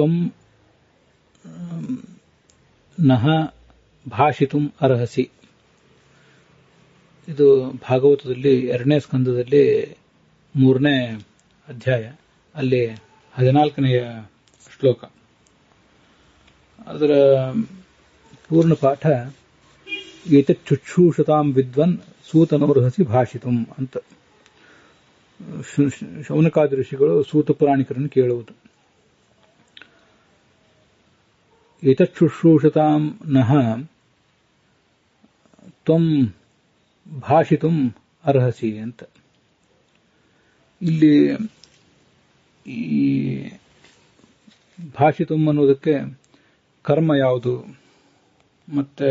ತ್ವಂ ನಹ ಭಾಷಿತುಂ ಅರ್ಹಸಿ. ಇದು ಭಾಗವತದಲ್ಲಿ 2ನೇ ಸ್ಕಂದದಲ್ಲಿ 3ನೇ ಅಧ್ಯಾಯ, ಅಲ್ಲಿ 14ನೇ ಶ್ಲೋಕ. ಅದರ ಪೂರ್ಣ ಪಾಠ ಏತಚ್ಚುಚ್ಛೂಷತಾಂ ವಿದ್ವನ್ ಸೂತನೋರ್ಹಸಿ ಭಾಷಿತುಂ ಅಂತ. ಶೌನಕಾದಿ ಋಷಿಗಳು ಸೂತ ಪುರಾಣಿಕರನ್ನು ಕೇಳುವುದು. ಏತಚ್ಚುಚ್ಛೂಷತಾಂ ನಹ ತ್ವಂ ಭಾಷಿತುಂ ಅರ್ಹಸಿ ಅಂತ. ಇಲ್ಲಿ ಈ ಭಾಷಿತುಂ ಅನ್ನೋದಕ್ಕೆ ಕರ್ಮ ಯಾವುದು ಮತ್ತೆ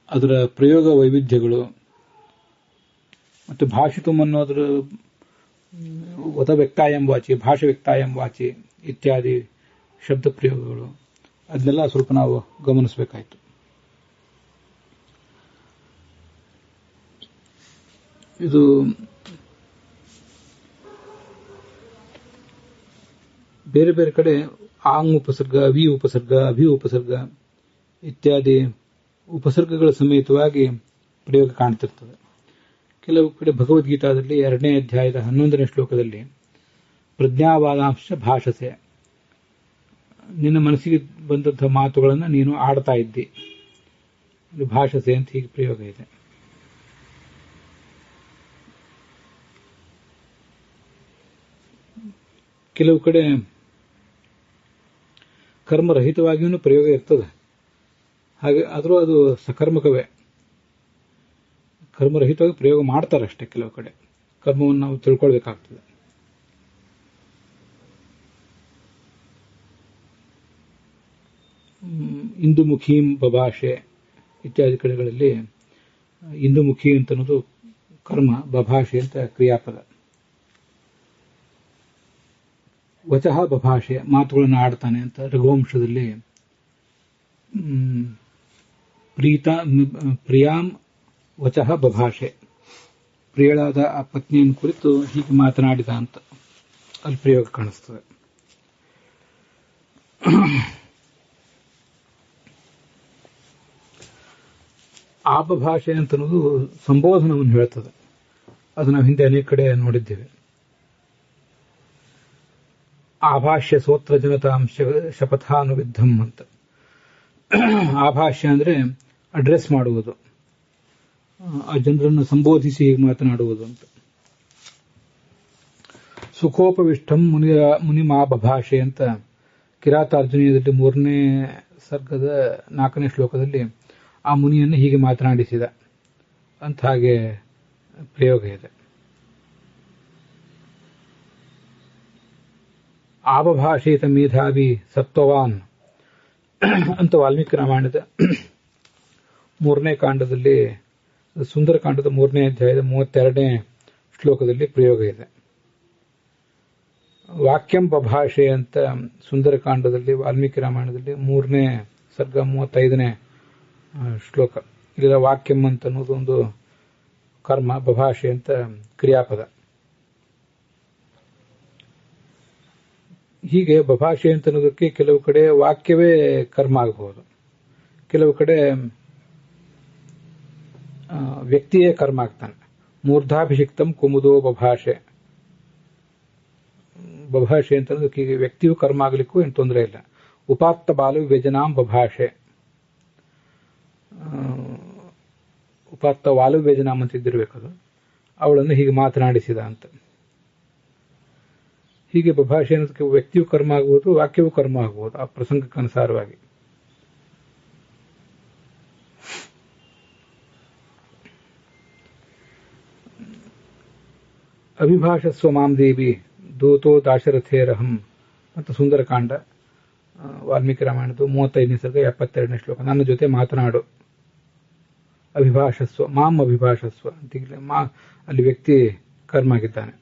ಅದರ ಪ್ರಯೋಗ ವೈವಿಧ್ಯಗಳು ಮತ್ತು ಭಾಷಿತುಂ ಅನ್ನೋದ್ರ ವದ ವ್ಯಕ್ತಾಯಂ ವಾಚಿ, ಭಾಷೆ ವ್ಯಕ್ತಾಯಂ ವಾಚಿ ಇತ್ಯಾದಿ ಶಬ್ದ ಪ್ರಯೋಗಗಳು, ಅದನ್ನೆಲ್ಲ ಸ್ವಲ್ಪ ನಾವು ಗಮನಿಸಬೇಕಾಯಿತು. ಇದು ಬೇರೆ ಬೇರೆ ಕಡೆ ಆಂಗ್ ಉಪಸರ್ಗ, ವಿ ಉಪಸರ್ಗ, ಅಭಿ ಉಪಸರ್ಗ ಇತ್ಯಾದಿ ಉಪಸರ್ಗಗಳ ಸಮೇತವಾಗಿ ಪ್ರಯೋಗ ಕಾಣ್ತಿರ್ತದೆ. ಕೆಲವು ಕಡೆ ಭಗವದ್ಗೀತಾದಲ್ಲಿ 2ನೇ ಅಧ್ಯಾಯದ 11ನೇ ಶ್ಲೋಕದಲ್ಲಿ ಪ್ರಜ್ಞಾವಾದಾಂಶ ಭಾಷಸೆ, ನಿನ್ನ ಮನಸ್ಸಿಗೆ ಬಂದಂತಹ ಮಾತುಗಳನ್ನು ನೀನು ಆಡ್ತಾ ಇದ್ದಿ, ಭಾಷಸೆ ಅಂತ ಹೀಗೆ ಪ್ರಯೋಗ ಇದೆ. ಕೆಲವು ಕಡೆ ಕರ್ಮರಹಿತವಾಗಿಯೂ ಪ್ರಯೋಗ ಇರ್ತದೆ, ಹಾಗೆ ಆದರೂ ಅದು ಸಕರ್ಮಕವೇ. ಕರ್ಮರಹಿತವಾಗಿ ಪ್ರಯೋಗ ಮಾಡ್ತಾರಷ್ಟೇ. ಕೆಲವು ಕಡೆ ಕರ್ಮವನ್ನು ನಾವು ತಿಳ್ಕೊಳ್ಬೇಕಾಗ್ತದೆ. ಇಂದುಮುಖೀಂ ಬಭಾಷೆ ಇತ್ಯಾದಿ ಕಡೆಗಳಲ್ಲಿ ಇಂದುಮುಖಿ ಅಂತ ಅನ್ನೋದು ಕರ್ಮ, ಬಭಾಷೆ ಅಂತ ಕ್ರಿಯಾಪದ. ವಚಃ ಬಭಾಷೆ, ಮಾತುಗಳನ್ನು ಆಡ್ತಾನೆ ಅಂತ ರಘುವಂಶದಲ್ಲಿ ಪ್ರಿಯಾಂ ವಚಃ ಬಭಾಷೆ, ಪ್ರಿಯಳಾದ ಆ ಪತ್ನಿಯನ್ನು ಕುರಿತು ಹೀಗೆ ಮಾತನಾಡಿದ ಅಂತ ಅಲ್ಲಿ ಪ್ರಯೋಗ ಕಾಣಿಸ್ತದೆ. ಆಪಭಾಷೆ ಅಂತ ಅನ್ನೋದು ಸಂಬೋಧನವನ್ನು ಹೇಳ್ತದೆ. ಅದು ನಾವು ಹಿಂದೆ ಅನೇಕ ಕಡೆ ನೋಡಿದ್ದೇವೆ. ಆಭಾಷ್ಯ ಸೋತ್ರ ಜನತಾಂ ಶಪಥಾನುವಿದ್ಧಂ ಅಂತ. ಆಭಾಷ್ಯ ಅಂದ್ರೆ ಅಡ್ರೆಸ್ ಮಾಡುವುದು, ಆ ಜನರನ್ನು ಸಂಬೋಧಿಸಿ ಮಾತನಾಡುವುದು ಅಂತ. ಸುಖೋಪವಿಷ್ಟಂ ಮುನಿಮಾಬಭಾಷೆ ಅಂತ ಕಿರಾತಾರ್ಜುನೀಯದಲ್ಲಿ 3ನೇ ಸರ್ಗದ 4ನೇ ಶ್ಲೋಕದಲ್ಲಿ ಆ ಮುನಿಯನ್ನು ಹೀಗೆ ಮಾತನಾಡಿಸಿದ ಅಂತ ಹಾಗೆ ಪ್ರಯೋಗ ಇದೆ. ಆಬಭಾಷೇತ ಮೇಧಾವಿ ಸತ್ವವಾನ್ ಅಂತ ವಾಲ್ಮೀಕಿ ರಾಮಾಯಣದ 3ನೇ ಕಾಂಡದಲ್ಲಿ, ಸುಂದರಕಾಂಡದ 3ನೇ ಅಧ್ಯಾಯದ 32ನೇ ಶ್ಲೋಕದಲ್ಲಿ ಪ್ರಯೋಗ ಇದೆ. ವಾಕ್ಯಂ ಬಭಾಷೆ ಅಂತ ಸುಂದರಕಾಂಡದಲ್ಲಿ ವಾಲ್ಮೀಕಿ ರಾಮಾಯಣದಲ್ಲಿ 3ನೇ ಸರ್ಗ 35ನೇ ಶ್ಲೋಕ. ಇಲ್ಲ, ವಾಕ್ಯಂ ಅಂತ ಅನ್ನೋದು ಒಂದು ಕರ್ಮ, ಬಭಾಷೆ ಅಂತ ಕ್ರಿಯಾಪದ. ಹೀಗೆ ಬಭಾಷೆ ಅಂತ ಅನ್ನೋದಕ್ಕೆ ಕೆಲವು ಕಡೆ ವಾಕ್ಯವೇ ಕರ್ಮ ಆಗಬಹುದು, ಕೆಲವು ಕಡೆ ವ್ಯಕ್ತಿಯೇ ಕರ್ಮ ಆಗ್ತಾನೆ. ಮೂರ್ಧಾಭಿಷಿಕ್ತಂ ಕುಮುದೋ ಬಭಾಷೆ, ಬಭಾಷೆ ಅಂತ ಅನ್ನೋದಕ್ಕೆ ವ್ಯಕ್ತಿಯು ಕರ್ಮ ಆಗಲಿಕ್ಕೂ ಏನು ತೊಂದರೆ ಇಲ್ಲ. ಉಪಾತ್ತ ಬಾಲು ವ್ಯಜನಾಂ ಬಭಾಷೆ, ಉಪಾತ್ತ ವಾಲು ವ್ಯಜನಾಮ್ ಅಂತ ಇದ್ದಿರಬೇಕದು, ಅವಳನ್ನು ಹೀಗೆ ಮಾತನಾಡಿಸಿದ ಅಂತ. ಹೀಗೆ ಬಭಾಷೆ ಅನ್ನೋದಕ್ಕೆ ವ್ಯಕ್ತಿಯು ಕರ್ಮ ಆಗಬಹುದು, ವಾಕ್ಯವೂ ಕರ್ಮ ಆಗಬಹುದು, ಆ ಪ್ರಸಂಗಕ್ಕನುಸಾರವಾಗಿ. ಅಭಿಭಾಷಸ್ವ ಮಾಂ ದೇವಿ ದೂತೋ ದಾಶರಥೇರಹಂ ಮತ್ತು ಸುಂದರಕಾಂಡ ವಾಲ್ಮೀಕಿ ರಾಮಾಯಣದ 35ನೇ ಸರ್ಗ 72ನೇ ಶ್ಲೋಕ. ನನ್ನ ಜೊತೆ ಮಾತನಾಡು, ಅಭಿಭಾಷಸ್ವ ಮಾಂ ಅಭಿಭಾಷಸ್ವ ಅಂತ. ಅಲ್ಲಿ ವ್ಯಕ್ತಿ ಕರ್ಮ ಆಗಿದ್ದಾನೆ.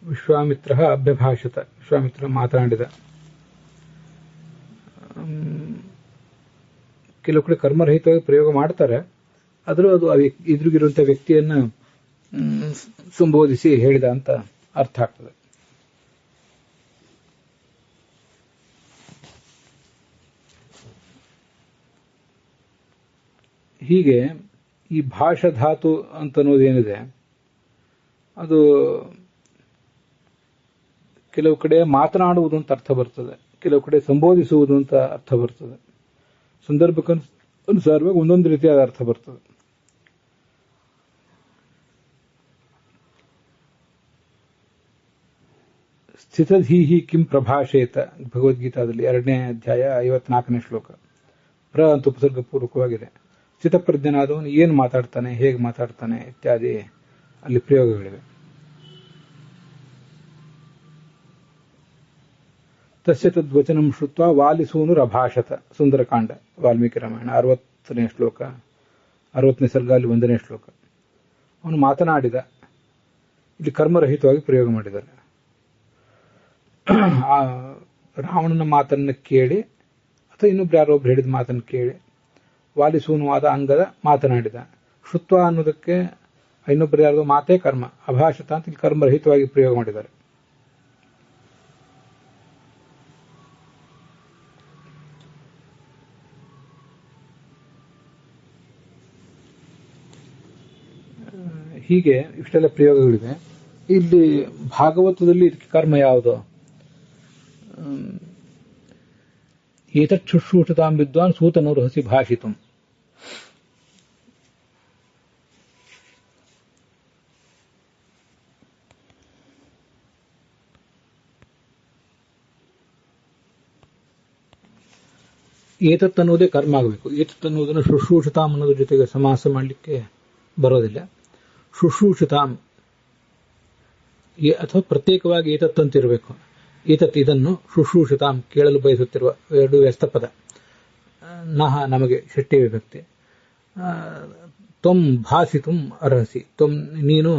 ವಿಶ್ವಾಮಿತ್ರ ಅಭ್ಯಭಾಷತ, ವಿಶ್ವಾಮಿತ್ರ ಮಾತನಾಡಿದ. ಕೆಲವು ಕಡೆ ಕರ್ಮರಹಿತವಾಗಿ ಪ್ರಯೋಗ ಮಾಡ್ತಾರೆ. ಆದರೂ ಅದು ಎದುರಿಗಿರುವಂತಹ ವ್ಯಕ್ತಿಯನ್ನ ಸಂಬೋಧಿಸಿ ಹೇಳಿದ ಅಂತ ಅರ್ಥ ಆಗ್ತದೆ. ಹೀಗೆ ಈ ಭಾಷಾಧಾತು ಅಂತ ಅನ್ನೋದೇನಿದೆ ಅದು ಕೆಲವು ಕಡೆ ಮಾತನಾಡುವುದು ಅಂತ ಅರ್ಥ ಬರ್ತದೆ, ಕೆಲವು ಕಡೆ ಸಂಬೋಧಿಸುವುದು ಅಂತ ಅರ್ಥ ಬರ್ತದೆ. ಸಂದರ್ಭಕ್ಕನುಸಾರವಾಗಿ ಒಂದೊಂದು ರೀತಿಯಾದ ಅರ್ಥ ಬರ್ತದೆ. ಸ್ಥಿತಧೀಹಿ ಕಿಂ ಪ್ರಭಾಷೇತ ಭಗವದ್ಗೀತಾದಲ್ಲಿ 2ನೇ ಅಧ್ಯಾಯ 54ನೇ ಶ್ಲೋಕ. ಅಂತ ಉಪಸರ್ಗಪೂರ್ವಕವಾಗಿದೆ. ಸ್ಥಿತಪ್ರಜ್ಞನಾದವನು ಏನು ಮಾತಾಡ್ತಾನೆ, ಹೇಗೆ ಮಾತಾಡ್ತಾನೆ ಇತ್ಯಾದಿ ಅಲ್ಲಿ ಪ್ರಯೋಗಗಳಿವೆ. ತಸ್ಯ ತದ್ವಚನಂ ಶ್ರುತ್ವಾ ವಾಲಿಸೂನುರಭಾಷತ. ಸುಂದರಕಾಂಡ, ವಾಲ್ಮೀಕಿ ರಾಮಾಯಣ 60ನೇ ಶ್ಲೋಕ, 60ನೇ ಸರ್ಗ, ಅಲ್ಲಿ 1ನೇ ಶ್ಲೋಕ. ಅವನು ಮಾತನಾಡಿದ. ಇಲ್ಲಿ ಕರ್ಮರಹಿತವಾಗಿ ಪ್ರಯೋಗ ಮಾಡಿದ್ದಾರೆ. ಆ ರಾವಣನ ಮಾತನ್ನು ಕೇಳಿ ಅಥವಾ ಇನ್ನೊಬ್ರು ಯಾರೊಬ್ರು ಹೇಳಿದ ಮಾತನ್ನು ಕೇಳಿ ವಾಲಿಸೂನುವಾದ ಅಂಗದ ಮಾತನಾಡಿದ. ಶ್ರುತ್ವ ಅನ್ನೋದಕ್ಕೆ ಇನ್ನೊಬ್ಬರು ಯಾರ್ದೋ ಮಾತೇ ಕರ್ಮ, ಅಭಾಷತ ಅಂತ ಇಲ್ಲಿ ಕರ್ಮರಹಿತವಾಗಿ ಪ್ರಯೋಗ ಮಾಡಿದ್ದಾರೆ. ಹೀಗೆ ಇಷ್ಟೆಲ್ಲ ಪ್ರಯೋಗಗಳಿವೆ. ಇಲ್ಲಿ ಭಾಗವತದಲ್ಲಿ ಇದಕ್ಕೆ ಕರ್ಮ ಯಾವುದು? ಏತತ್ ಶುಶ್ರೂಷತಾಂ ವಿದ್ವಾನ್ ಸೂತನೋರ್ ಹಸಿ ಭಾಷಿತಂ. ಏತತ್ ಅನ್ನೋದೇ ಕರ್ಮ ಆಗಬೇಕು. ಏತತ್ ಅನ್ನೋದನ್ನು ಶುಶ್ರೂಷತಾಂ ಅನ್ನೋದ್ರ ಜೊತೆಗೆ ಸಮಾಸ ಮಾಡಲಿಕ್ಕೆ ಬರೋದಿಲ್ಲ. ಶುಶ್ರೂಷತಾಂ ಅಥವಾ ಪ್ರತ್ಯೇಕವಾಗಿ ಏತತ್ ಅಂತಿರಬೇಕು. ಏತತ್ ಇದನ್ನು, ಶುಶ್ರೂಷತಾಂ ಕೇಳಲು ಬಯಸುತ್ತಿರುವ, ಎರಡು ವ್ಯಸ್ತಪದ. ನಹ ನಮಗೆ ಷಷ್ಠಿ ವಿಭಕ್ತಿ. ತ್ವಂ ಭಾಸಿತುಂ ಅರ್ಹಸಿ. ತ್ವಂ ನೀನು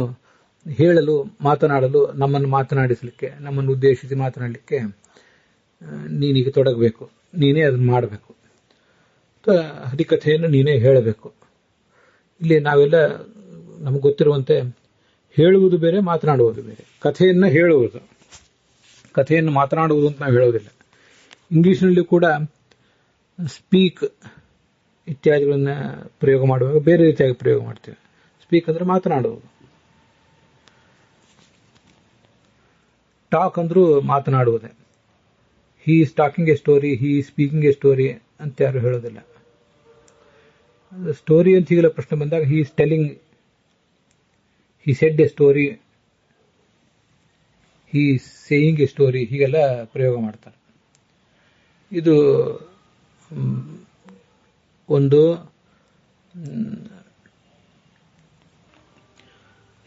ಹೇಳಲು, ಮಾತನಾಡಲು, ನಮ್ಮನ್ನು ಮಾತನಾಡಿಸಲಿಕ್ಕೆ, ನಮ್ಮನ್ನು ಉದ್ದೇಶಿಸಿ ಮಾತನಾಡಲಿಕ್ಕೆ ನೀನೀಗ ತೊಡಗಬೇಕು, ನೀನೇ ಅದನ್ನು ಮಾಡಬೇಕು. ಹರಿಕಥೆಯನ್ನು ನೀನೇ ಹೇಳಬೇಕು. ಇಲ್ಲಿ ನಾವೆಲ್ಲ ನಮಗೆ ಗೊತ್ತಿರುವಂತೆ ಹೇಳುವುದು ಬೇರೆ, ಮಾತನಾಡುವುದು ಬೇರೆ. ಕಥೆಯನ್ನು ಹೇಳುವುದು, ಕಥೆಯನ್ನು ಮಾತನಾಡುವುದು ಅಂತ ನಾವು ಹೇಳೋದಿಲ್ಲ. ಇಂಗ್ಲಿಷ್ನಲ್ಲಿ ಕೂಡ ಸ್ಪೀಕ್ ಇತ್ಯಾದಿಗಳನ್ನ ಪ್ರಯೋಗ ಮಾಡುವಾಗ ಬೇರೆ ರೀತಿಯಾಗಿ ಪ್ರಯೋಗ ಮಾಡ್ತೇವೆ. ಸ್ಪೀಕ್ ಅಂದ್ರೆ ಮಾತನಾಡುವುದು, ಟಾಕ್ ಅಂದ್ರೂ ಮಾತನಾಡುವುದೇ. He is talking a story, he is speaking a story ಅಂತ ಯಾರು ಹೇಳೋದಿಲ್ಲ. ಸ್ಟೋರಿ ಅಂತ ಹೀಗೆಲ್ಲ ಪ್ರಶ್ನೆ ಬಂದಾಗ he is telling, he said a story, he is saying a story, ಹೀಗೆಲ್ಲ ಪ್ರಯೋಗ ಮಾಡ್ತಾರೆ. ಇದು ಒಂದು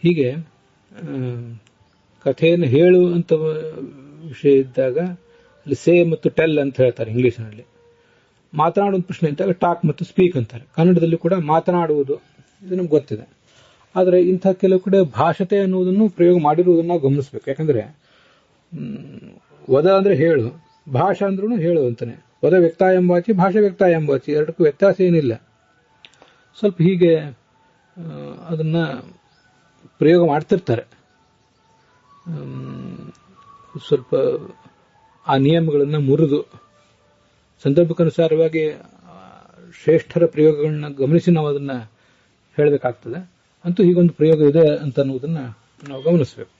ಹೀಗೆ ಕಥೆಯನ್ನು ಹೇಳುವಂತ ವಿಷಯ ಇದ್ದಾಗ ಅಲ್ಲಿ ಸೇ ಮತ್ತು ಟೆಲ್ ಅಂತ ಹೇಳ್ತಾರೆ ಇಂಗ್ಲಿಷ್ನಲ್ಲಿ. ಮಾತನಾಡುವ ಪ್ರಶ್ನೆ ಇದ್ದಾಗ ಟಾಕ್ ಮತ್ತು ಸ್ಪೀಕ್ ಅಂತಾರೆ. ಕನ್ನಡದಲ್ಲಿ ಕೂಡ ಮಾತನಾಡುವುದು, ಇದು ನಮ್ಗೆ ಗೊತ್ತಿದೆ. ಆದರೆ ಇಂಥ ಕೆಲವು ಕಡೆ ಭಾಷತೆ ಅನ್ನುವುದನ್ನು ಪ್ರಯೋಗ ಮಾಡಿರುವುದನ್ನು ನಾವು ಗಮನಿಸಬೇಕು. ಯಾಕಂದ್ರೆ ವದ ಅಂದ್ರೆ ಹೇಳು, ಭಾಷಾ ಅಂದ್ರೂ ಹೇಳು ಅಂತಾನೆ. ವದ ವ್ಯಕ್ತ ಎಂಬಾಚಿ, ಭಾಷೆ ವ್ಯಕ್ತ ಎಂಬಾಚಿ, ಎರಡಕ್ಕೂ ವ್ಯತ್ಯಾಸ ಏನಿಲ್ಲ. ಸ್ವಲ್ಪ ಹೀಗೆ ಅದನ್ನ ಪ್ರಯೋಗ ಮಾಡ್ತಿರ್ತಾರೆ. ಸ್ವಲ್ಪ ಆ ನಿಯಮಗಳನ್ನು ಮುರಿದು ಸಂದರ್ಭಕ್ಕನುಸಾರವಾಗಿ ಶ್ರೇಷ್ಠರ ಪ್ರಯೋಗಗಳನ್ನ ಗಮನಿಸಿ ನಾವು ಅದನ್ನ ಹೇಳಬೇಕಾಗ್ತದೆ. ಅಂತೂ ಹೀಗೊಂದು ಪ್ರಯೋಗ ಇದೆ ಅಂತ ಅನ್ನೋದನ್ನ ನಾವು ಗಮನಿಸಬೇಕು.